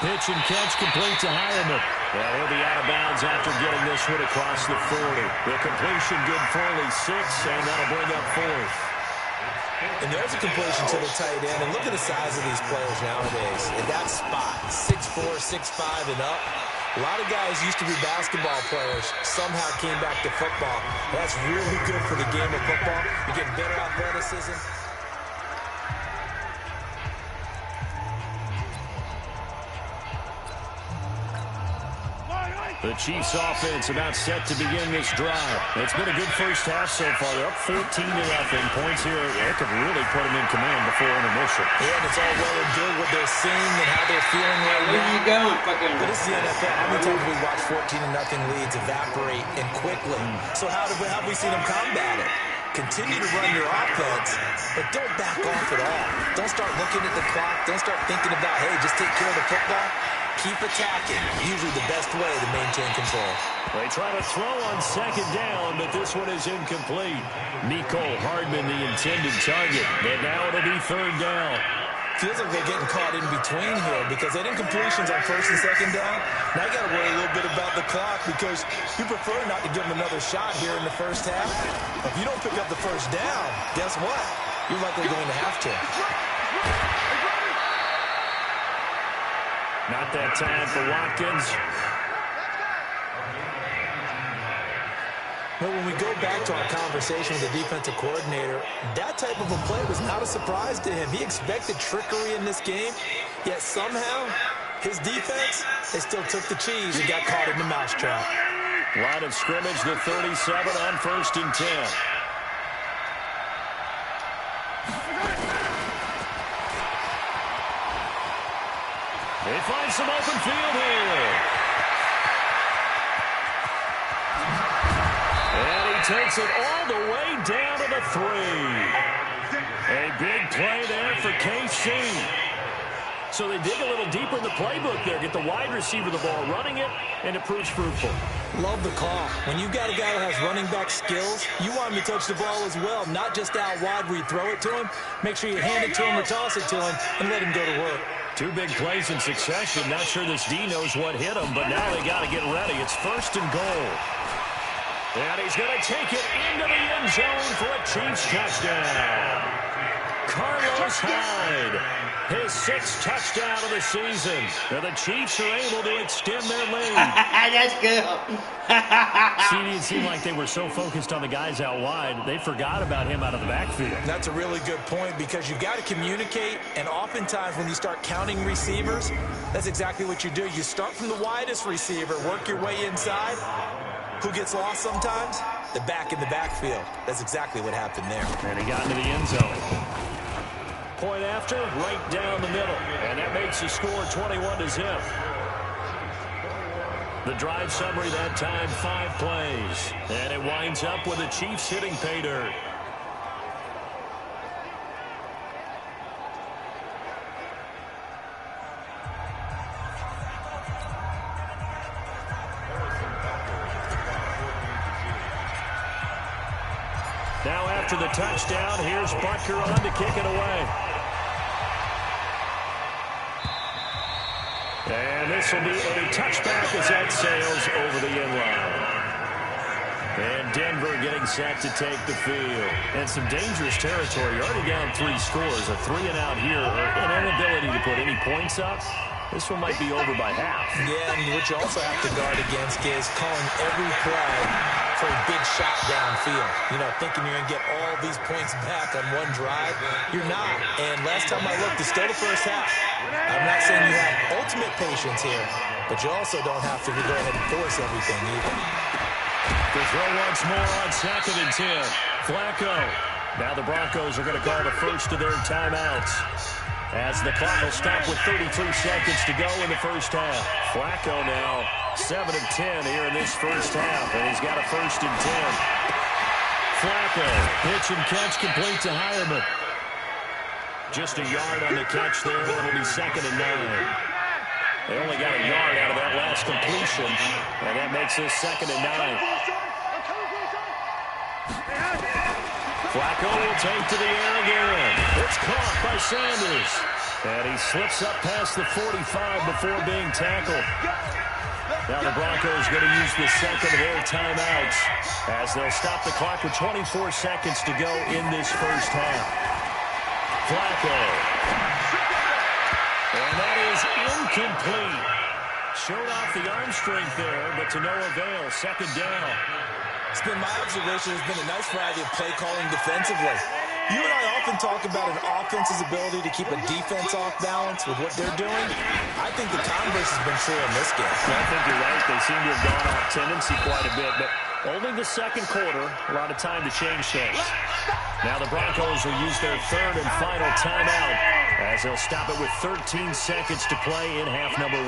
S1: Pitch and catch complete to Hireman. Well, he'll be out of bounds after getting this one across the 40. The completion good for only 6, and that'll bring up 4th.
S2: And there's a completion to the tight end. And look at the size of these players nowadays. In that spot, 6'4", 6'5", and up. A lot of guys used to be basketball players, somehow came back to football. That's really good for the game of football. You get better athleticism.
S1: The Chiefs offense about set to begin this drive. It's been a good first half so far. They're up 14-0. Points here, they could really put them in command before intermission.
S2: Yeah, and it's all well and good what they're seeing and how they're feeling right now.
S6: Where you going, fucking?
S2: But this is the NFL. How many times we watch 14-0 leads evaporate and quickly? So how have we seen them combat it? Continue to run your offense, but don't back off at all. Don't start looking at the clock. Don't start thinking about, hey, just take care of the football. Keep attacking. Usually the best way to maintain control.
S1: They try to throw on second down, but this one is incomplete. Nicole Hardman, the intended target, but now it'll be third down.
S2: Feels like they're getting caught in between here because they didn't completions on first and second down. Now you got to worry a little bit about the clock because you prefer not to give them another shot here in the first half. If you don't pick up the first down, guess what? You're likely going to have to.
S1: Not that time for Watkins.
S2: Well, when we go back to our conversation with the defensive coordinator, that type of a play was not a surprise to him. He expected trickery in this game, yet somehow his defense, they still took the cheese and got caught in the mousetrap.
S1: Line of scrimmage, the 37 on 1st and 10. They find some open field here. And he takes it all the way down to the 3. A big play there for KC. So they dig a little deeper in the playbook there. Get the wide receiver the ball, running it, and it proves fruitful.
S2: Love the call. When you've got a guy that has running back skills, you want him to touch the ball as well, not just out wide where you throw it to him. Make sure you hand it to him or toss it to him and let him go to work.
S1: 2 big plays in succession. Not sure this D knows what hit him, but now they got to get ready. It's 1st and goal. And he's going to take it into the end zone for a Chiefs touchdown. Carlos Hyde, his 6th touchdown of the season. And the Chiefs are able to extend their lead.
S6: That's good.
S1: See, it seemed like they were so focused on the guys out wide, they forgot about him out of the backfield.
S2: That's a really good point because you've got to communicate, and oftentimes when you start counting receivers, that's exactly what you do. You start from the widest receiver, work your way inside. Who gets lost sometimes? The back in the backfield. That's exactly what happened there.
S1: And he got into the end zone. Point after, right down the middle. And that makes the score 21-0. The drive summary that time, 5 plays. And it winds up with the Chiefs hitting pay dirt. Now after the touchdown, here's Butker on to kick it away. And this will be a touchback as that sails over the end line. And Denver getting set to take the field. And some dangerous territory. You're already down 3 scores. A 3-and-out here. An inability to put any points up. This one might be over by half.
S2: Yeah, and what you also have to guard against is calling every play for a big shot downfield. You know, thinking you're going to get all these points back on one drive. You're not. And last time I looked, it's still the first half. I'm not saying you have ultimate patience here, but you also don't have to go ahead and force everything either.
S1: The throw once more on 2nd and 10. Flacco. Now the Broncos are going to call the first of their timeouts, as the clock will stop with 33 seconds to go in the first half. Flacco now 7 of 10 here in this first half, and he's got a 1st and 10. Flacco, pitch and catch complete to Hireman. Just a yard on the catch there. It'll be 2nd and 9. They only got a yard out of that last completion, and that makes this 2nd and 9. Flacco will take to the air again. It's caught by Sanders. And he slips up past the 45 before being tackled. Now the Broncos going to use the 2nd of their timeouts, as they'll stop the clock with 24 seconds to go in this first half. Flacco. And that is incomplete. Showed off the arm strength there, but to no avail. 2nd down.
S2: It's been my observation. There's been a nice variety of play calling defensively. You and I often talk about an offense's ability to keep a defense off balance with what they're doing. I think the converse has been true in this game.
S1: Well, I think you're right. They seem to have gone off tendency quite a bit, but only the second quarter, a lot of time to change things. Now the Broncos will use their third and final timeout as they'll stop it with 13 seconds to play in half number 1.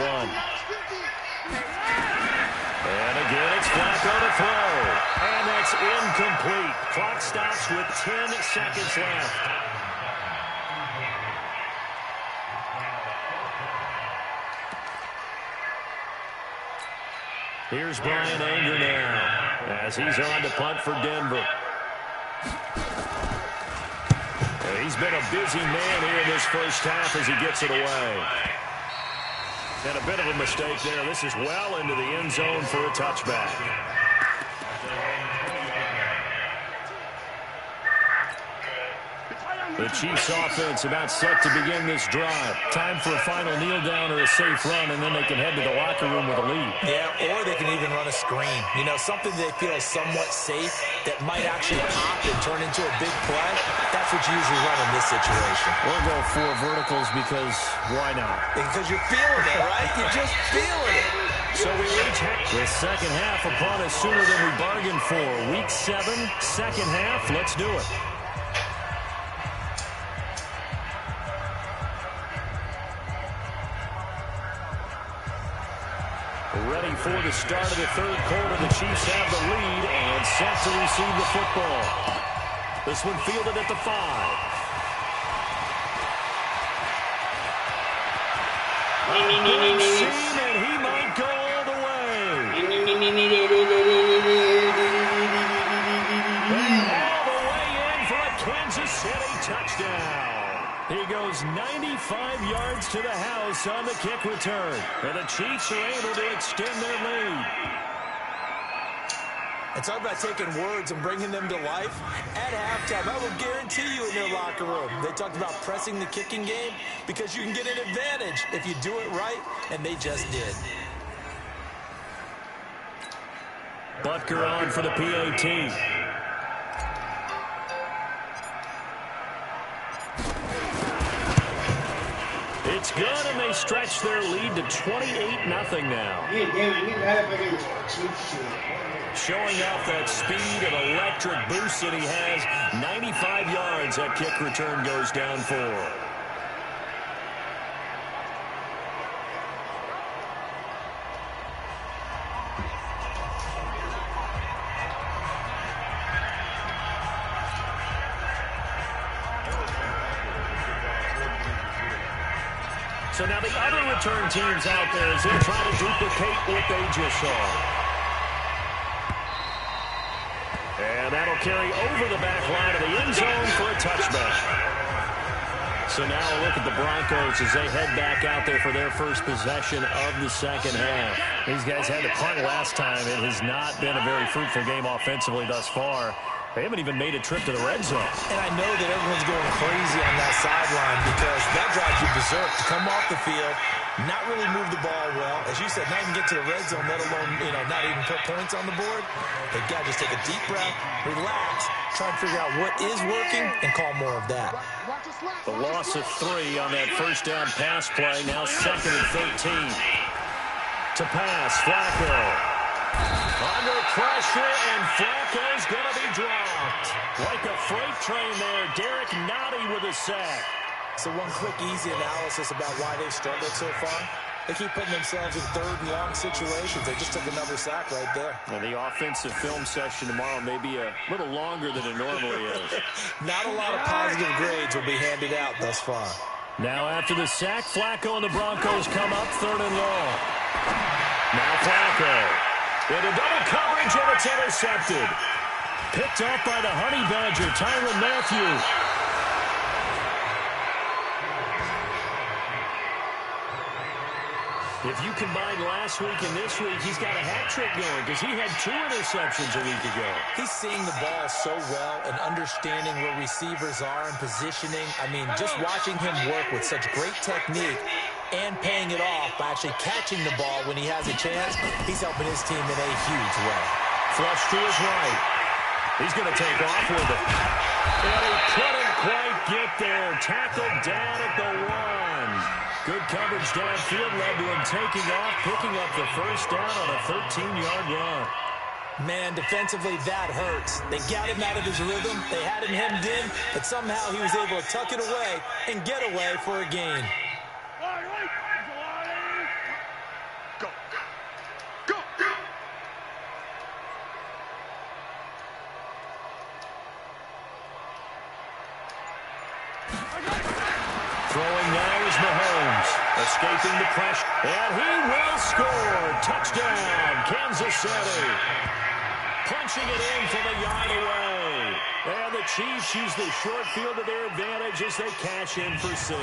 S1: And again, it's Flacco to throw. And that's incomplete. Clock stops with 10 seconds left. Here's Brian Anger now as he's on to punt for Denver. He's been a busy man here in this first half as he gets it away. And a bit of a mistake there. This is well into the end zone for a touchback. The Chiefs offense about set to begin this drive. Time for a final kneel down or a safe run, and then they can head to the locker room with a lead.
S2: Yeah, or they can even run a screen. You know, something they feel is somewhat safe that might actually pop and turn into a big play. That's what you usually run in this situation.
S1: We'll go 4 verticals because why not?
S2: Because you're feeling it, right? You're just feeling it.
S1: So we reach the second half upon us sooner than we bargained for. Week 7, second half. Let's do it. Ready for the start of the third quarter. The Chiefs have the lead and set to receive the football. This one fielded at the 5. Seam, and he might go all the way. And all the way in for a Kansas City touchdown. He goes 95 yards to the house on the kick return. And the Chiefs are able to extend their lead.
S2: And talk about taking words and bringing them to life. At halftime, I will guarantee you in their locker room, they talked about pressing the kicking game because you can get an advantage if you do it right, and they just did.
S1: Butker on for the PAT. It's good, and they stretch their lead to 28-0 now. Showing off that speed and electric boost that he has. 95 yards that kick return goes down for. So now the other return teams out there as they try to duplicate what they just saw. And that'll carry over the back line of the end zone for a touchback. So now a look at the Broncos as they head back out there for their first possession of the second half. These guys had to punt last time. It has not been a very fruitful game offensively thus far. They haven't even made a trip to the red zone.
S2: And I know that everyone's going crazy on that sideline because that drives you berserk to come off the field, not really move the ball well. As you said, not even get to the red zone, let alone, not even put points on the board. They've got to just take a deep breath, relax, try and figure out what is working, and call more of that.
S1: The loss of 3 on that first down pass play, now 2nd and 13. To pass, Flacco. Under pressure, and Flacco's going to be dropped. Like a freight train there, Derek Nottie with a sack.
S2: So one quick, easy analysis about why they've struggled so far. They keep putting themselves in third and long situations. They just took another sack right there.
S1: And the offensive film session tomorrow may be a little longer than it normally is.
S2: Not a lot of positive grades will be handed out thus far.
S1: Now after the sack, Flacco and the Broncos come up 3rd and long. Now Flacco. Into double coverage, and it's intercepted. Picked off by the Honey Badger, Tyrann Mathieu. If you combine last week and this week, he's got a hat trick going because he had 2 interceptions a week ago.
S2: He's seeing the ball so well and understanding where receivers are and positioning. I mean, just watching him work with such great technique and paying it off by actually catching the ball when he has a chance, he's helping his team in a huge way.
S1: Flush to his right. He's going to take off with it. And he couldn't tackled down at the 1. Good coverage downfield led to him taking off, picking up the first down on a 13-yard run.
S2: Man, defensively, that hurts. They got him out of his rhythm. They had him hemmed in, but somehow he was able to tuck it away and get away for a gain.
S4: Go. Go.
S1: Throwing now is Mahomes, escaping the pressure, and he will score. Touchdown, Kansas City. Punching it in from a yard away. And the Chiefs use the short field to their advantage as they cash in for 6.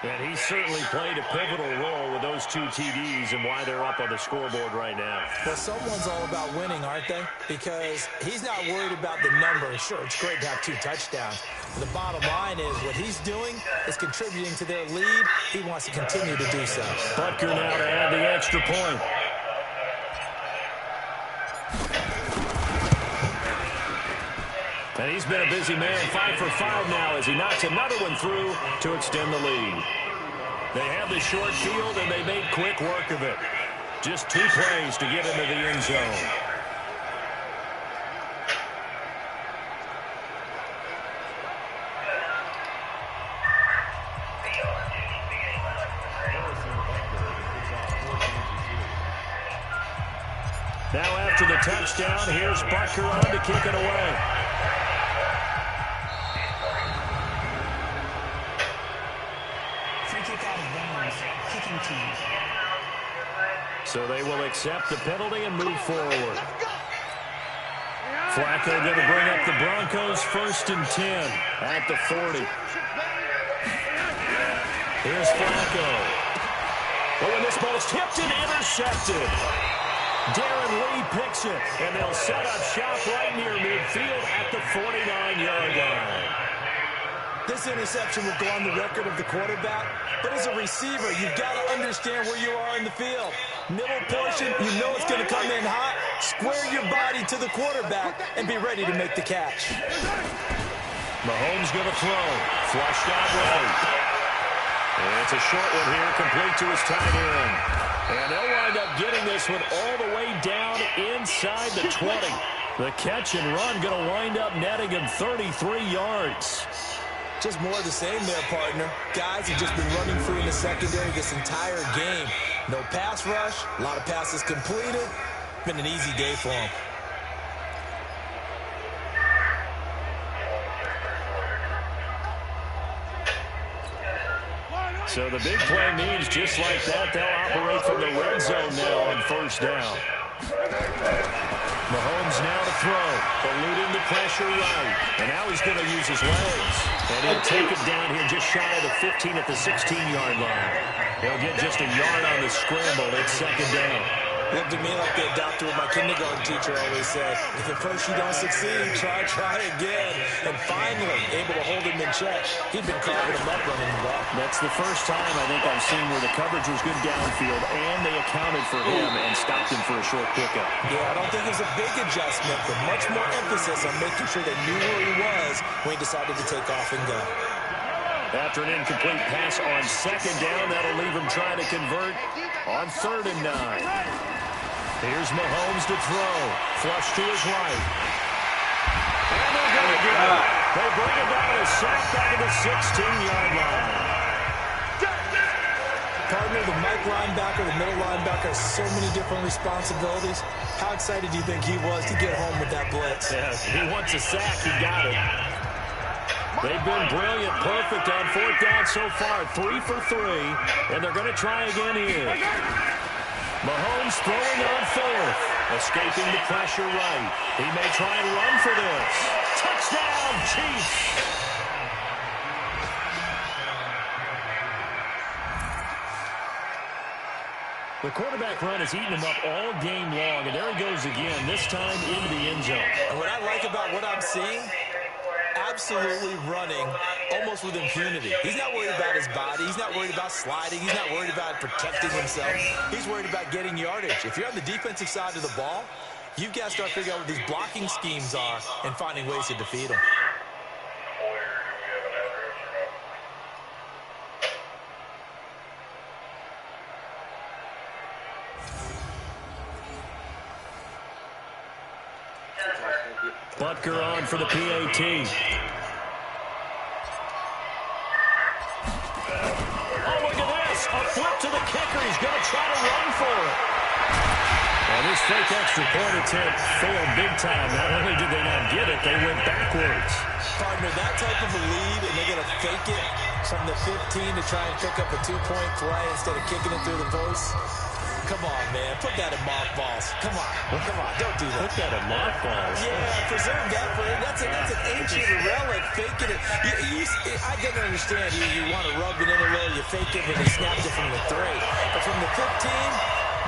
S1: And he certainly played a pivotal role with those 2 TDs and why they're up on the scoreboard right now.
S2: Well, someone's all about winning, aren't they? Because he's not worried about the numbers. Sure, it's great to have 2 touchdowns. But the bottom line is what he's doing is contributing to their lead. He wants to continue to do so.
S1: Butker now to add the extra point. And he's been a busy man, 5 for 5 now as he knocks another one through to extend the lead. They have the short field, and they made quick work of it. Just 2 plays to get into the end zone. Now after the touchdown, here's Butker on to kick it away.
S3: Kicking team.
S1: So they will accept the penalty and move forward. Flacco going to bring up the Broncos 1st and 10 at the 40. Here's Flacco. Oh, and this ball is tipped and intercepted. Darren Lee picks it, and they'll set up shop right near midfield at the 49-yard line.
S2: This interception will go on the record of the quarterback, but as a receiver, you've got to understand where you are in the field. Middle portion, you know it's going to come in hot. Square your body to the quarterback and be ready to make the catch.
S1: Mahomes going to throw. Flushed out right. And it's a short one here, complete to his tight end. And they'll wind up getting this one all the way down inside the 20. The catch and run going to wind up netting him 33 yards.
S2: Just more of the same there, partner. Guys have just been running free in the secondary this entire game. No pass rush, a lot of passes completed. Been an easy day for them.
S1: So the big play means just like that, they'll operate from the red zone now on 1st down. Mahomes now to throw, eluding the pressure right. And now he's going to use his legs. And he'll take it down here just shy of the 15 at the 16-yard line. He'll get just a yard on the scramble. It's 2nd down.
S2: Looked to me like the adopter of my kindergarten teacher always said, if at first you don't succeed, try again. And finally, able to hold him in check. He'd been carving him up running the ball.
S1: That's the first time I think I've seen where the coverage was good downfield, and they accounted for him and stopped him for a short pickup.
S2: Yeah, I don't think it was a big adjustment, but much more emphasis on making sure they knew where he was when he decided to take off and go.
S1: After an incomplete pass on 2nd down, that'll leave him trying to convert on 3rd and 9. Here's Mahomes to throw. Flush to his right. And they're going to get it. They bring it down a sack back at the 16-yard line.
S2: Partner, the Mike linebacker, the middle linebacker has so many different responsibilities. How excited do you think he was to get home with that blitz?
S1: Yeah, he wants a sack. He got it. They've been brilliant, perfect on 4th down so far. 3 for 3, and they're going to try again here. Mahomes throwing on 4th, escaping the pressure right. He may try and run for this. Touchdown, Chiefs! The quarterback run has eaten him up all game long, and there he goes again, this time into the end zone.
S2: And what I like about what I'm seeing, absolutely running almost with impunity. He's not worried about his body. He's not worried about sliding. He's not worried about protecting himself. He's worried about getting yardage. If you're on the defensive side of the ball, you've got to start figuring out what these blocking schemes are and finding ways to defeat them.
S1: Butker on for the PAT. Oh, look at this. A flip to the kicker. He's going to try to run for it. And this fake extra point attempt failed big time. Not only did they not get it, they went backwards.
S2: Partner, that type of a lead, and they're going to fake it from the 15 to try and pick up a two-point play instead of kicking it through the post. Come on, man. Put that in mothballs. Come on. Come on. Don't do that.
S1: Put that in mothballs.
S2: Yeah, preserve that for it. That's an ancient relic. Faking it. I can understand. You want to rub it in a little. You fake it, and he snapped it from the 3. But from the 15,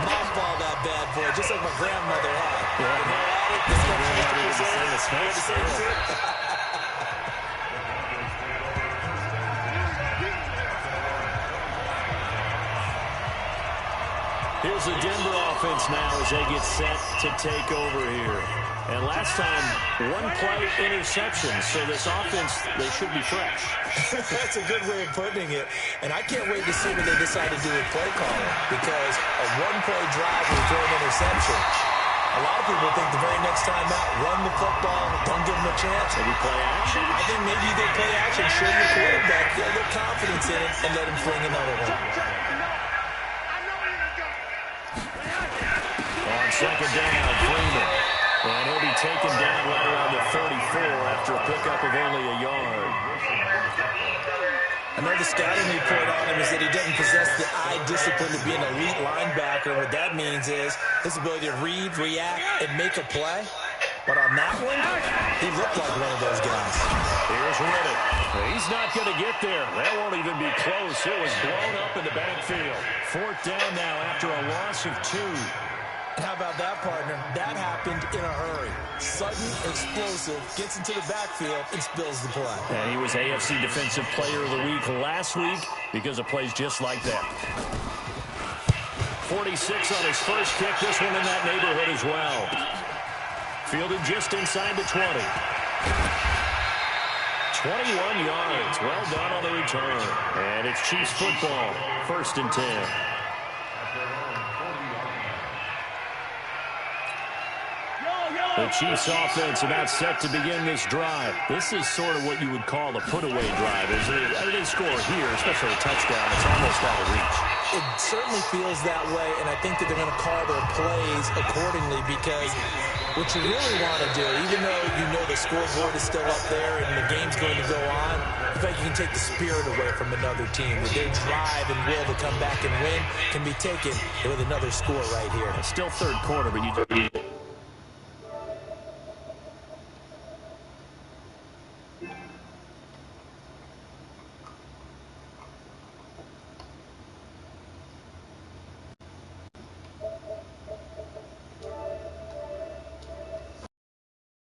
S2: mothball that bad boy, just like my grandmother had. Yeah. Here's the Denver offense now as they get set to take over here. And last time, one play interception. So this offense, they should be fresh. That's a good way of putting it. And I can't wait to see what they decide to do with play calling. Because a one-play drive will throw an interception. A lot of people think the very next time out, run the football, don't give them a chance.
S1: Maybe play action?
S2: I think maybe they play action, show your quarterback, get a little confidence in it, and let him fling another one.
S1: On second down, Freeman. And he'll be taken down right around the 34 after a pickup of only a yard.
S2: I know the scouting report on him is that he doesn't possess the eye discipline to be an elite linebacker. What that means is his ability to read, react, and make a play. But on that one, he looked like one of those guys.
S1: Here's Riddick. He's not going to get there. That won't even be close. It was blown up in the backfield. 4th down now after a loss of 2.
S2: How about that, partner? That happened in a hurry. Sudden, explosive, gets into the backfield, and spills the play.
S1: And he was AFC Defensive Player of the Week last week because of plays just like that. 46 on his first kick. This one in that neighborhood as well. Fielded just inside the 20. 21 yards. Well done on the return. And it's Chiefs football. 1st and 10. The Chiefs offense about set to begin this drive. This is sort of what you would call a put-away drive, isn't it? I mean, they score here, especially a touchdown. It's almost out of reach.
S2: It certainly feels that way, and I think that they're going to call their plays accordingly because what you really want to do, even though you know the scoreboard is still up there and the game's going to go on, I think you can take the spirit away from another team. That their drive and will to come back and win can be taken with another score right here.
S1: It's still 3rd quarter, but you